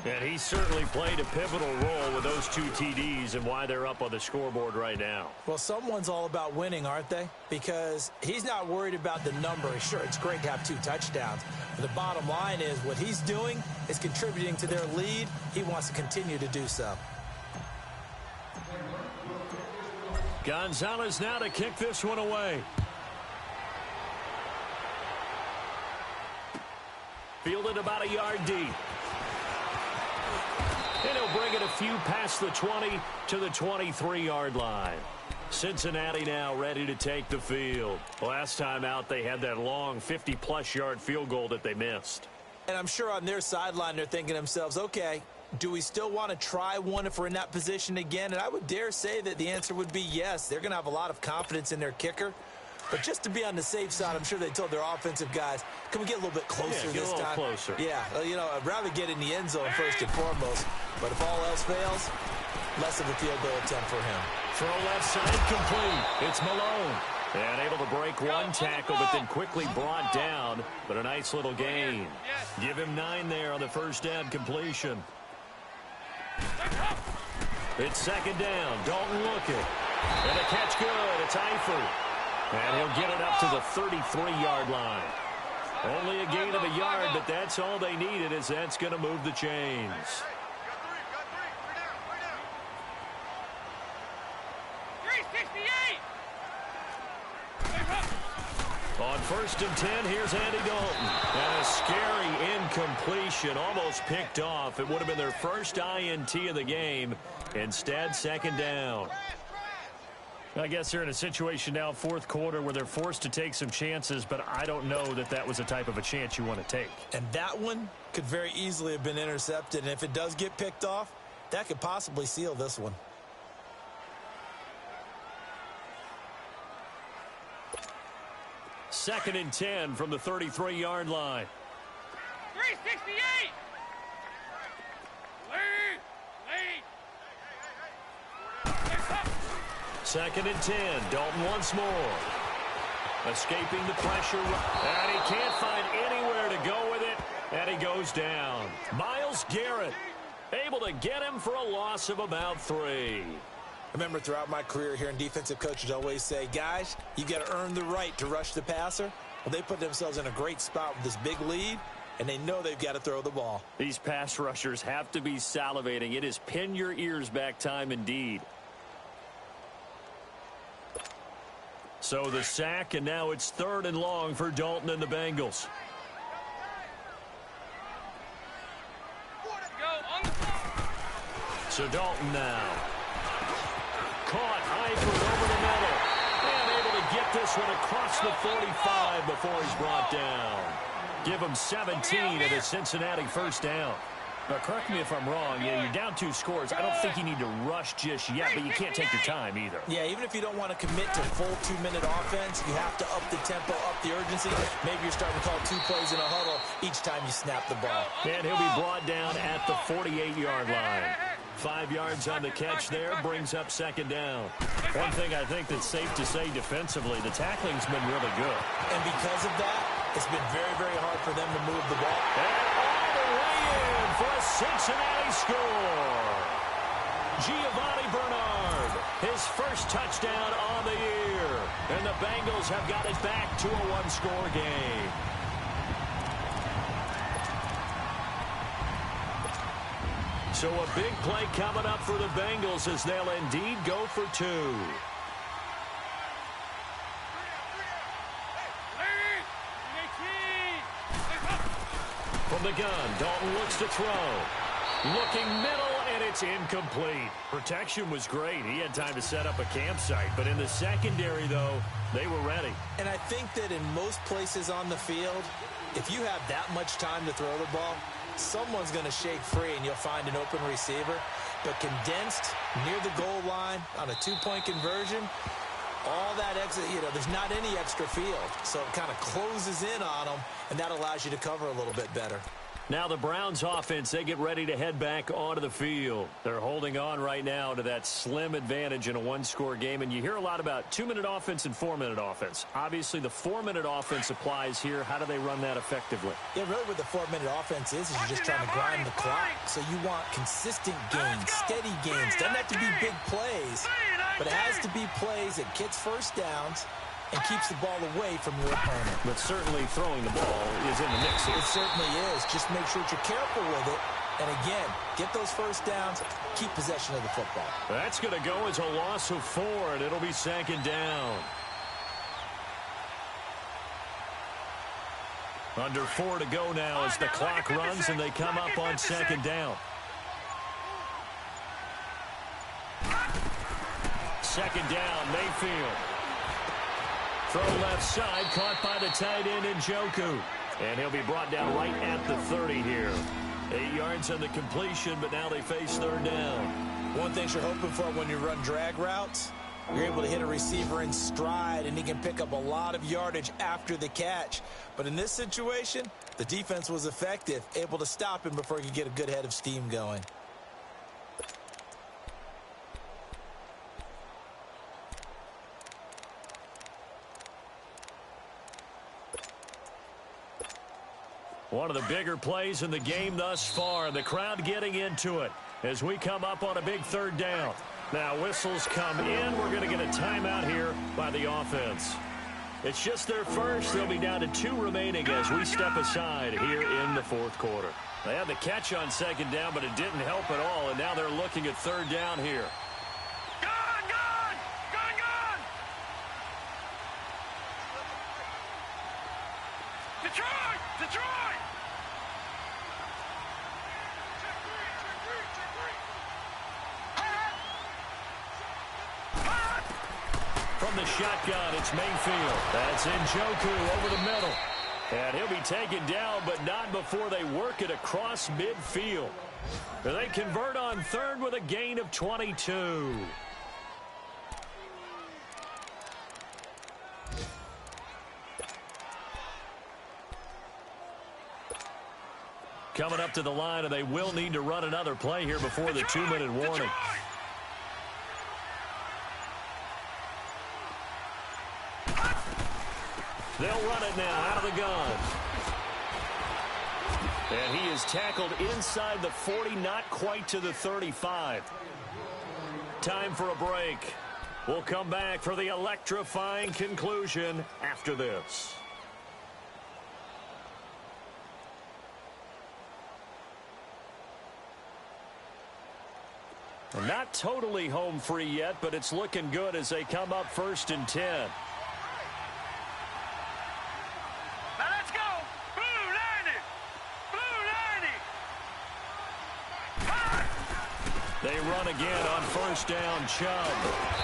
And he certainly played a pivotal role with those 2 TDs and why they're up on the scoreboard right now. Well, someone's all about winning, aren't they? Because he's not worried about the number. Sure, it's great to have 2 touchdowns. But the bottom line is what he's doing is contributing to their lead. He wants to continue to do so. Gonzalez now to kick this one away. Fielded about a yard deep. And he'll bring it a few past the 20 to the 23-yard line. Cincinnati now ready to take the field. Last time out, they had that long 50-plus yard field goal that they missed. And I'm sure on their sideline, they're thinking to themselves, okay, do we still want to try one if we're in that position again? And I would dare say that the answer would be yes. They're going to have a lot of confidence in their kicker. But just to be on the safe side, I'm sure they told their offensive guys, can we get a little bit closer this time? Get a little closer. Yeah, you know, I'd rather get in the end zone first and foremost. But if all else fails, less of a field goal attempt for him. Throw left side complete. It's Malone. And able to break one tackle, but then quickly brought down. But a nice little gain. Give him 9 there on the first down completion. It's 2nd down. Dalton looking. And a catch good. It's Eifert. And he'll get it up to the 33-yard line. Only a gain of a yard, but that's all they needed, as that's going to move the chains. On 1st and 10, here's Andy Dalton. And a scary incompletion, almost picked off. It would have been their first INT of the game. Instead, 2nd down. I guess they're in a situation now, 4th quarter, where they're forced to take some chances, but I don't know that that was the type of a chance you want to take. And that one could very easily have been intercepted. And if it does get picked off, that could possibly seal this one. Second and 10 from the 33-yard line. 368. Second and 10. Dalton once more. Escaping the pressure. And he can't find anywhere to go with it. And he goes down. Myles Garrett able to get him for a loss of about 3. I remember throughout my career hearing defensive coaches always say, guys, you got to earn the right to rush the passer. Well, they put themselves in a great spot with this big lead, and they know they've got to throw the ball. These pass rushers have to be salivating. It is pin your ears back time indeed. So the sack, and now it's 3rd and long for Dalton and the Bengals. So Dalton now. Caught Eifert over the middle. And able to get this one across the 45 before he's brought down. Give him 17 at a Cincinnati first down. Now, correct me if I'm wrong. Yeah, you're down 2 scores. I don't think you need to rush just yet, but you can't take your time either. Yeah, even if you don't want to commit to full 2-minute offense, you have to up the tempo, up the urgency. Maybe you're starting to call 2 plays in a huddle each time you snap the ball. And he'll be brought down at the 48-yard line. 5 yards on the catch there, brings up second down. One thing I think that's safe to say defensively, the tackling's been really good. And because of that, it's been very, very hard for them to move the ball. And all the way in for a Cincinnati score. Giovanni Bernard, his first touchdown on the year. And the Bengals have got it back to a 1-score game. So a big play coming up for the Bengals as they'll indeed go for 2. From the gun, Dalton looks to throw. Looking middle, and it's incomplete. Protection was great. He had time to set up a campsite. But in the secondary, though, they were ready. And I think that in most places on the field, if you have that much time to throw the ball, someone's going to shake free and you'll find an open receiver. But condensed near the goal line on a 2-point conversion, all that extra, there's not any extra field. So it kind of closes in on them, and that allows you to cover a little bit better. Now the Browns offense, they get ready to head back onto the field. They're holding on right now to that slim advantage in a 1-score game. And you hear a lot about 2-minute offense and 4-minute offense. Obviously, the 4-minute offense applies here. How do they run that effectively? Yeah, really what the 4-minute offense is you're just trying to grind the clock. So you want consistent gains, steady gains. Doesn't have to be big plays, but it has to be plays that gets first downs and keeps the ball away from your opponent. But certainly throwing the ball is in the mix here. It certainly is. Just make sure that you're careful with it. And again, get those first downs, keep possession of the football. That's going to go as a loss of 4, and it'll be second down. Under 4 to go now as the clock runs and they come up on second down. Second down, Mayfield. Throw left side, caught by the tight end in Gywu. And he'll be brought down right at the 30 here. 8 yards on the completion, but now they face third down. One thing you're hoping for when you run drag routes, you're able to hit a receiver in stride, and he can pick up a lot of yardage after the catch. But in this situation, the defense was effective, able to stop him before he could get a good head of steam going. One of the bigger plays in the game thus far. The crowd getting into it as we come up on a big third down. Now whistles come in. We're going to get a timeout here by the offense. It's just their first. They'll be down to 2 remaining as we step aside here in the fourth quarter. They had the catch on second down, but it didn't help at all. And now they're looking at third down here. Detroit! From the shotgun, it's Mayfield. That's in Gywu over the middle. And he'll be taken down, but not before they work it across midfield. They convert on third with a gain of 22. Coming up to the line, and they will need to run another play here before the 2-minute warning. They'll run it now out of the gun. And he is tackled inside the 40, not quite to the 35. Time for a break. We'll come back for the electrifying conclusion after this. Not totally home free yet, but it's looking good as they come up 1st and 10. Now let's go. Blue 90. Blue 90. They run again on 1st down, Chubb.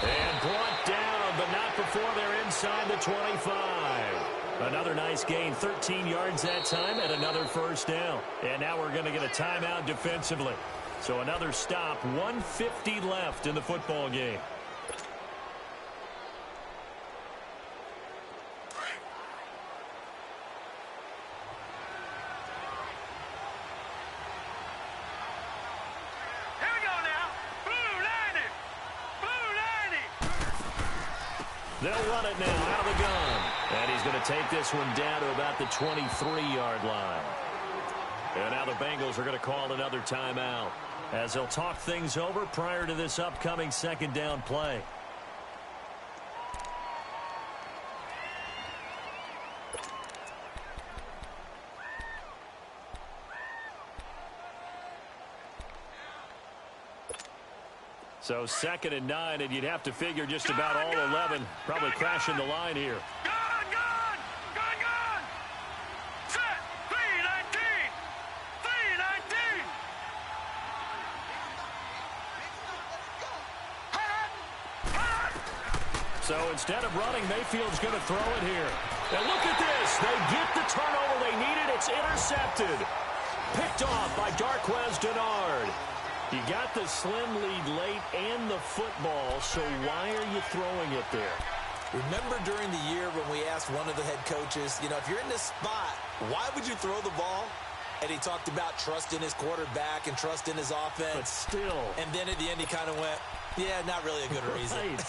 And brought down but not before they're inside the 25. Another nice gain, 13 yards that time, and another first down. And now we're going to get a timeout defensively. So another stop, 1:50 left in the football game. They'll run it now out of the gun. And he's going to take this one down to about the 23-yard line. And now the Bengals are going to call another timeout as they'll talk things over prior to this upcoming second down play. So 2nd and 9, and you'd have to figure just about all 11 probably crashing the line here. Gun! Set! 3-19! 3-19! So instead of running, Mayfield's going to throw it here. And look at this. They get the turnover they needed. It's intercepted. Picked off by Darquez Dennard. You got the slim lead late and the football, so why are you throwing it there? Remember during the year when we asked one of the head coaches, if you're in this spot, why would you throw the ball? And he talked about trust in his quarterback and trust in his offense. But still. And then at the end he kind of went, yeah, not really a good reason.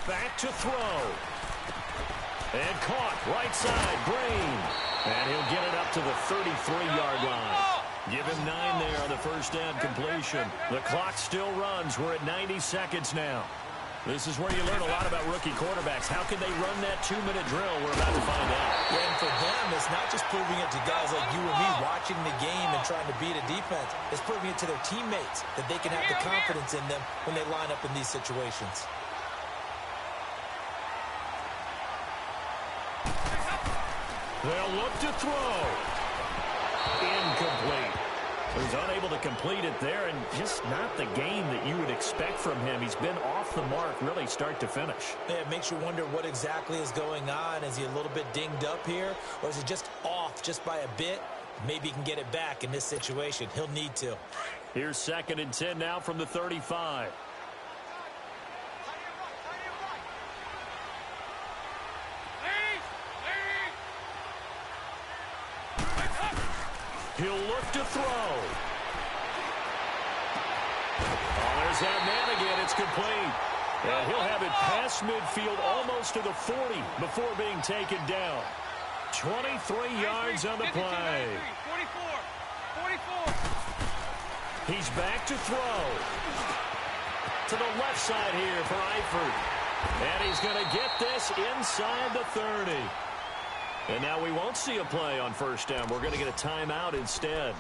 Back to throw. And caught right side, Green. And he'll get it up to the 33-yard line. Give him 9 there on the first down completion. The clock still runs. We're at 90 seconds now. This is where you learn a lot about rookie quarterbacks. How can they run that 2-minute drill? We're about to find out. Yeah, and for them, it's not just proving it to guys like you and me watching the game and trying to beat a defense. It's proving it to their teammates that they can have the confidence in them when they line up in these situations. They'll look to throw. Incomplete. He's unable to complete it there, and just not the game that you would expect from him. He's been off the mark really start to finish. Yeah, it makes you wonder what exactly is going on. Is he a little bit dinged up here, or is he just off just by a bit? Maybe he can get it back in this situation. He'll need to. Here's 2nd and 10 now from the 35. He'll look to throw. Oh, there's that man again. It's complete. And he'll have it past midfield almost to the 40 before being taken down. 23 yards on the play. 44. He's back to throw. To the left side here for Eifert. And he's going to get this inside the 30. And now we won't see a play on first down. We're going to get a timeout instead,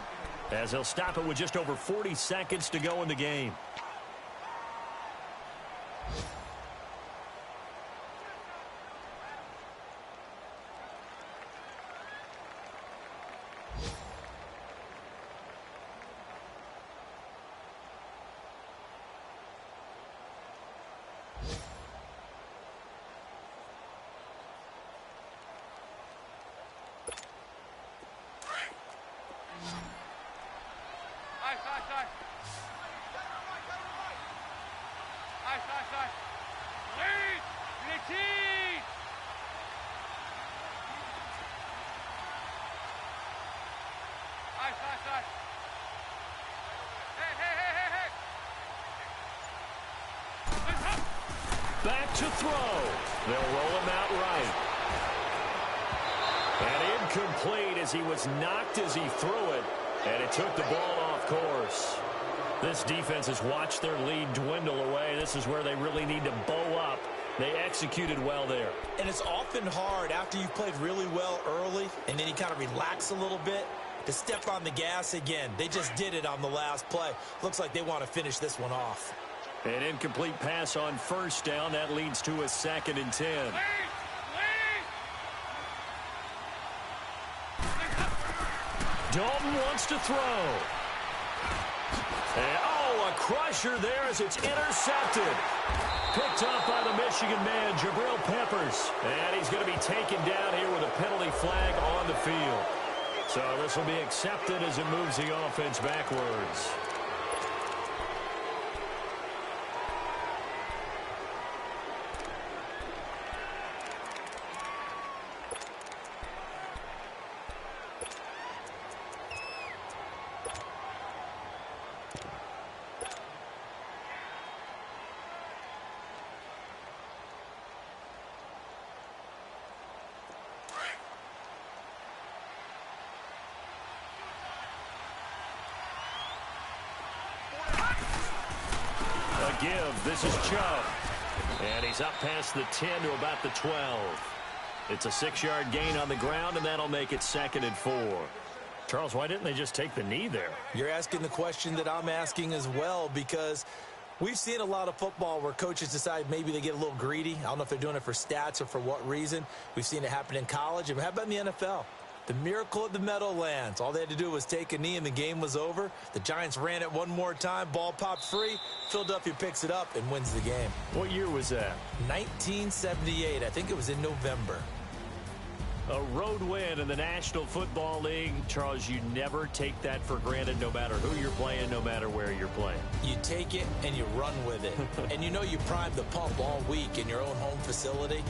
as he'll stop it with just over 40 seconds to go in the game. Back to throw. They'll roll him out right. And incomplete as he was knocked as he threw it. And it took the ball off course. This defense has watched their lead dwindle away. This is where they really need to bow up. They executed well there. And it's often hard after you've played really well early and then you kind of relax a little bit to step on the gas again. They just did it on the last play. Looks like they want to finish this one off. An incomplete pass on first down. That leads to a 2nd and 10. Dalton wants to throw. And, oh, a crusher there as it's intercepted. Picked up by the Michigan man, Jabril Peppers. And he's going to be taken down here with a penalty flag on the field. So this will be accepted as it moves the offense backwards. Give. This is Chubb. And he's up past the 10 to about the 12. It's a 6-yard gain on the ground, and that'll make it 2nd and 4. Charles, why didn't they just take the knee there? You're asking the question that I'm asking as well, because we've seen a lot of football where coaches decide maybe they get a little greedy. I don't know if they're doing it for stats or for what reason. We've seen it happen in college. And how about in the NFL? The miracle of the Meadowlands. All they had to do was take a knee and the game was over. The Giants ran it one more time. Ball popped free. Philadelphia picks it up and wins the game. What year was that? 1978. I think it was in November. A road win in the National Football League. Charles, you never take that for granted no matter who you're playing, no matter where you're playing. You take it and you run with it. And you know you primed the pump all week in your own home facility.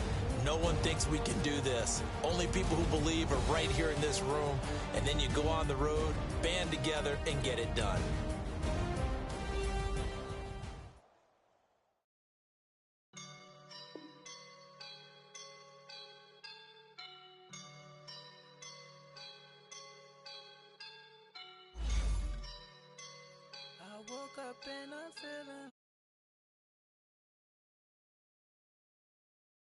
No one thinks we can do this. Only people who believe are right here in this room. And then you go on the road, band together, and get it done. I woke up in a feeling.